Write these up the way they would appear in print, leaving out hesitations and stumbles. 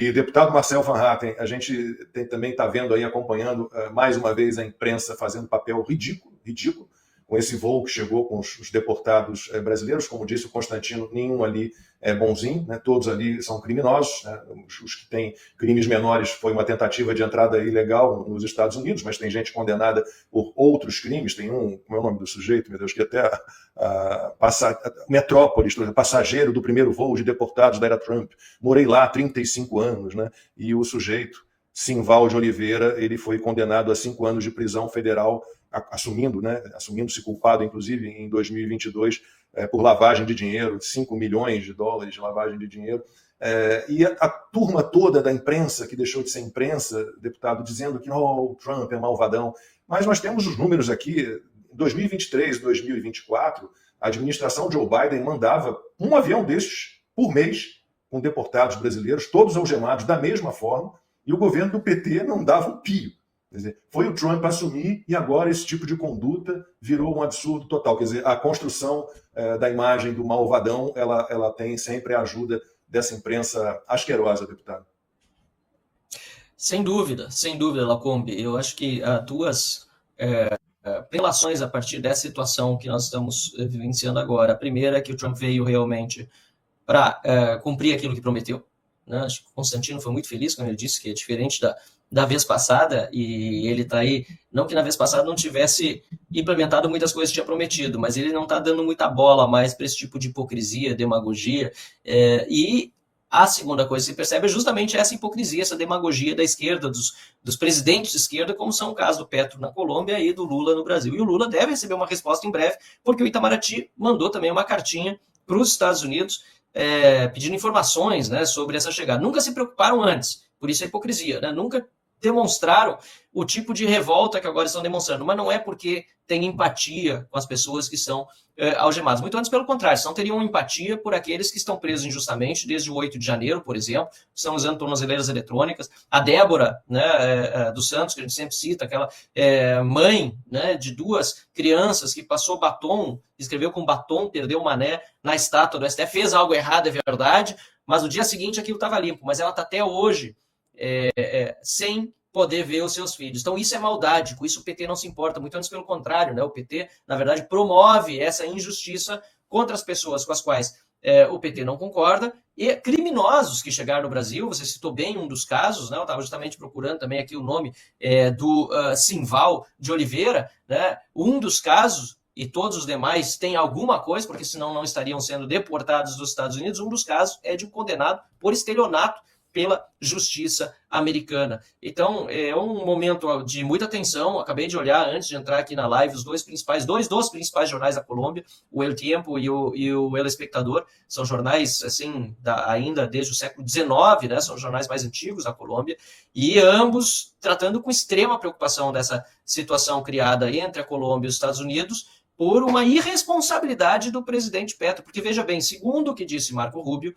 E deputado Marcel Van Hatten, a gente também está vendo aí, acompanhando mais uma vez a imprensa fazendo papel ridículo, com esse voo que chegou com os deportados brasileiros. Como disse o Constantino, nenhum ali é bonzinho, né? Todos ali são criminosos, né? Os que têm crimes menores foi uma tentativa de entrada ilegal nos Estados Unidos, mas tem gente condenada por outros crimes. Tem como é o nome do sujeito, meu Deus, que até Metrópolis, passageiro do primeiro voo de deportados da era Trump. Morei lá há 35 anos, né? E o sujeito, Simval de Oliveira, ele foi condenado a 5 anos de prisão federal, assumindo-se culpado, inclusive, em 2022, por lavagem de dinheiro, 5 milhões de dólares de lavagem de dinheiro. E a turma toda da imprensa, que deixou de ser imprensa, deputado, dizendo que o Trump é malvadão. Mas nós temos os números aqui. Em 2023, 2024, a administração Joe Biden mandava um avião desses por mês, com deportados brasileiros, todos algemados da mesma forma, e o governo do PT não dava um pio. Quer dizer, foi o Trump assumir e agora esse tipo de conduta virou um absurdo total. Quer dizer, a construção da imagem do malvadão, ela tem sempre a ajuda dessa imprensa asquerosa, deputado. Sem dúvida, Lacombe. Eu acho que as tuas relações a partir dessa situação que nós estamos vivenciando agora. A primeira é que o Trump veio realmente para cumprir aquilo que prometeu. Né? Acho que o Constantino foi muito feliz quando ele disse que é diferente da vez passada, e ele está aí, não que na vez passada não tivesse implementado muitas coisas que tinha prometido, mas ele não está dando muita bola mais para esse tipo de hipocrisia, demagogia, e a segunda coisa que se percebe é justamente essa hipocrisia, essa demagogia da esquerda, dos presidentes de esquerda, como são o caso do Petro na Colômbia e do Lula no Brasil. E o Lula deve receber uma resposta em breve, porque o Itamaraty mandou também uma cartinha para os Estados Unidos pedindo informações, né, sobre essa chegada. Nunca se preocuparam antes, por isso a hipocrisia, né? Nunca demonstraram o tipo de revolta que agora estão demonstrando, mas não é porque tem empatia com as pessoas que são algemadas. Muito antes, pelo contrário, não teriam empatia por aqueles que estão presos injustamente, desde o 8 de janeiro, por exemplo, estão usando tornozeleiras eletrônicas. A Débora, né, dos Santos, que a gente sempre cita, aquela mãe, né, de 2 crianças que passou batom, escreveu com batom, perdeu o mané na estátua do STF, fez algo errado, é verdade, mas no dia seguinte aquilo estava limpo, mas ela está até hoje sem poder ver os seus filhos. Então isso é maldade, com isso o PT não se importa, muito antes pelo contrário, né? O PT, na verdade, promove essa injustiça contra as pessoas com as quais o PT não concorda, e criminosos que chegaram no Brasil. Você citou bem um dos casos, né? Eu estava justamente procurando também aqui o nome do Simval de Oliveira, né? Um dos casos, e todos os demais têm alguma coisa, porque senão não estariam sendo deportados dos Estados Unidos. Um dos casos é de um condenado por estelionato pela justiça americana. Então, é um momento de muita tensão. Acabei de olhar, antes de entrar aqui na live, dois dos principais jornais da Colômbia, o El Tiempo e o El Espectador. São jornais, assim, ainda desde o século XIX, né? São jornais mais antigos da Colômbia, e ambos tratando com extrema preocupação dessa situação criada entre a Colômbia e os Estados Unidos por uma irresponsabilidade do presidente Petro. Porque, veja bem, segundo o que disse Marco Rubio,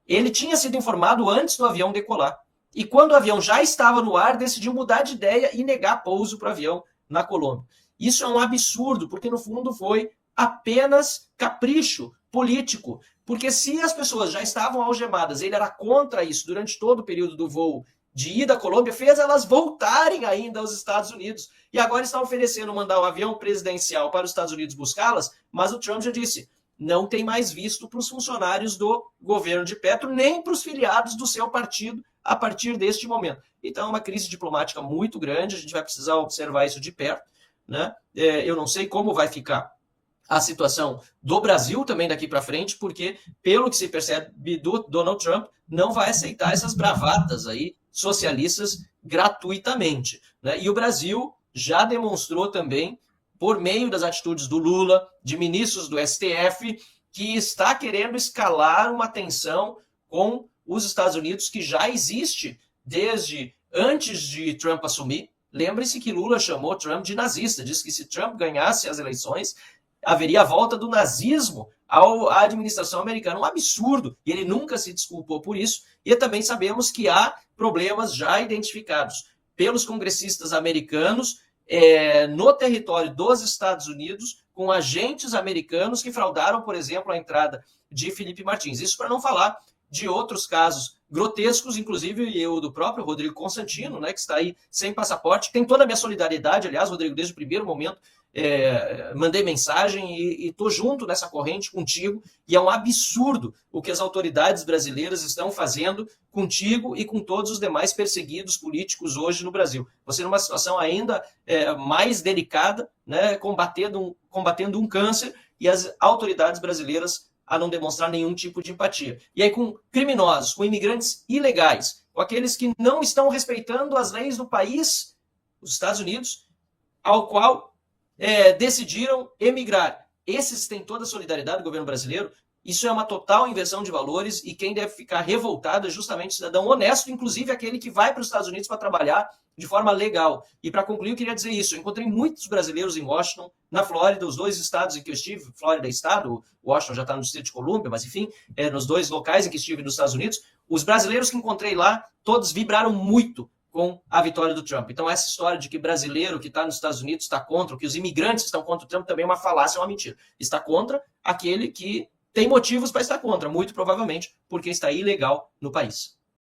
ele tinha sido informado antes do avião decolar. E quando o avião já estava no ar, decidiu mudar de ideia e negar pouso para o avião na Colômbia. Isso é um absurdo, porque no fundo foi apenas capricho político. Porque se as pessoas já estavam algemadas, ele era contra isso durante todo o período do voo de ida à Colômbia, fez elas voltarem ainda aos Estados Unidos. E agora está oferecendo mandar um avião presidencial para os Estados Unidos buscá-las, mas o Trump já disse: não tem mais visto para os funcionários do governo de Petro, nem para os filiados do seu partido a partir deste momento. Então, é uma crise diplomática muito grande, a gente vai precisar observar isso de perto, né? Eu não sei como vai ficar a situação do Brasil também daqui para frente, porque, pelo que se percebe do Donald Trump, não vai aceitar essas bravatas aí socialistas gratuitamente, né? E o Brasil já demonstrou também, por meio das atitudes do Lula, de ministros do STF, que está querendo escalar uma tensão com os Estados Unidos, que já existe desde antes de Trump assumir. Lembre-se que Lula chamou Trump de nazista, disse que se Trump ganhasse as eleições, haveria a volta do nazismo à administração americana. Um absurdo, e ele nunca se desculpou por isso. E também sabemos que há problemas já identificados pelos congressistas americanos no território dos Estados Unidos, com agentes americanos que fraudaram, por exemplo, a entrada de Felipe Martins. Isso para não falar de outros casos grotescos, inclusive eu do próprio Rodrigo Constantino, né, que está aí sem passaporte. Tem toda a minha solidariedade, aliás, Rodrigo, desde o primeiro momento, mandei mensagem e estou junto nessa corrente contigo, e é um absurdo o que as autoridades brasileiras estão fazendo contigo e com todos os demais perseguidos políticos hoje no Brasil. Você numa situação ainda mais delicada, né, combatendo um câncer, e as autoridades brasileiras a não demonstrar nenhum tipo de empatia. E aí com criminosos, com imigrantes ilegais, com aqueles que não estão respeitando as leis do país, os Estados Unidos, ao qual decidiram emigrar. Esses têm toda a solidariedade do governo brasileiro. Isso é uma total inversão de valores, e quem deve ficar revoltado é justamente o cidadão honesto, inclusive aquele que vai para os Estados Unidos para trabalhar de forma legal. E para concluir, eu queria dizer isso. Eu encontrei muitos brasileiros em Washington, na Flórida, os 2 estados em que eu estive. Flórida é estado, Washington já está no Distrito de Colômbia, mas enfim, nos 2 locais em que estive nos Estados Unidos. Os brasileiros que encontrei lá, todos vibraram muito com a vitória do Trump. Então essa história de que brasileiro que está nos Estados Unidos está contra, que os imigrantes estão contra o Trump, também é uma falácia, é uma mentira. Está contra aquele que tem motivos para estar contra, muito provavelmente porque está ilegal no país.